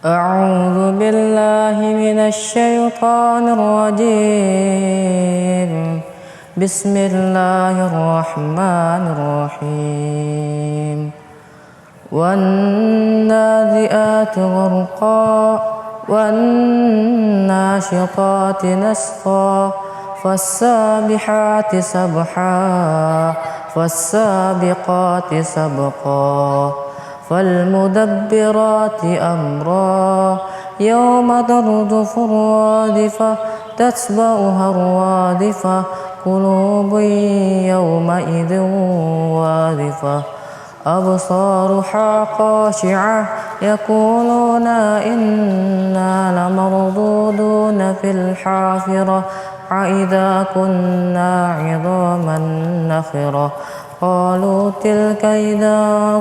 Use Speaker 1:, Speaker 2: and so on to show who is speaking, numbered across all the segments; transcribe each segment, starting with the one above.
Speaker 1: أعوذ بالله من الشيطان الرجيم. بسم الله الرحمن الرحيم. والنازئات غرقا والناشطات نشطا فالسابحات سبحا فالسابقات سبقا فالمدبرات أمرا يوم ترجف الرادفة تتبعها الرادفة قلوب يومئذ واجفة أبصارها خاشعة يقولون إنا لمردودون في الحافرة أإذا كنا عظاما نخرة قالوا تلك إذا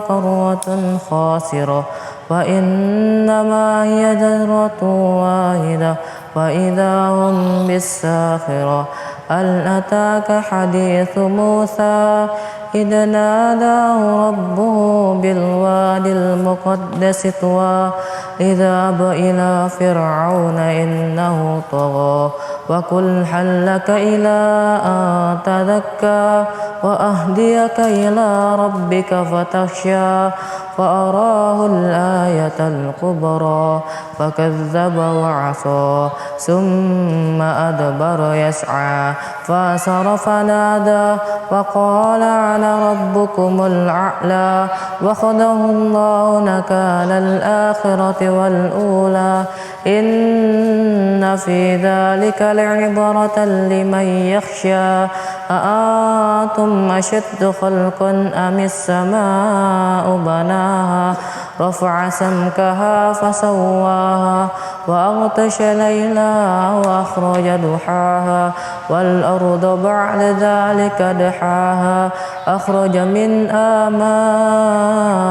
Speaker 1: قرة خاسرة فإنما هي جرة واحدة فإذا هم بالساخرة هل أتاك حديث موسى إذ ناداه ربه بالوادي المقدس طوى اذهب إلى فرعون إنه طغى وقل هل لك إلى أن تزكى وأهديك إلى ربك فتخشى فأراه الآية الكبرى فكذب وعصى ثم أدبر يسعى فحشر فنادى وقال أنا ربكم الأعلى وأخذه الله نكال الآخرة والأولى إن في ذلك لعبرة لمن يخشى أأنتم أشد خلقا أم السماء بناها رفع سمكها فسواها وأغطش ليلها وأخرج ضحاها والأرض بعد ذلك دحاها أخرج منها ماءها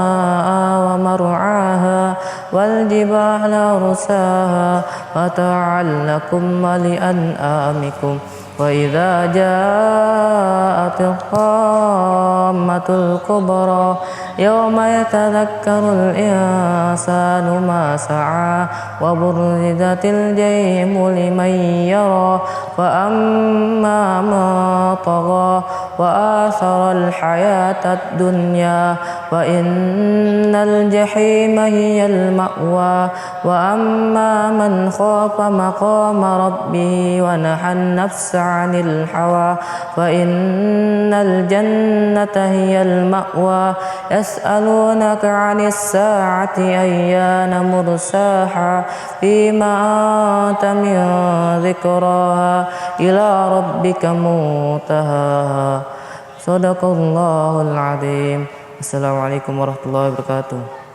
Speaker 1: ومرعاها والجبال أرساها متاعا لكم ولأنعامكم وإذا جاءت الطامة الكبرى يوم يتذكر الإنسان ما سعى وبرزت الجحيم لمن يرى فأما من طغى وآثر الحياة الدنيا فإن الجحيم هي المأوى وأما من خاف مقام ربه ونهى النفس عن الهوى فإن الجنة هي المأوى يسألونك عن الساعة أيان مرساها فيما أنت من ذكراها إلى ربك منتهاها صدق الله العظيم. Assalamualaikum warahmatullahi wabarakatuh.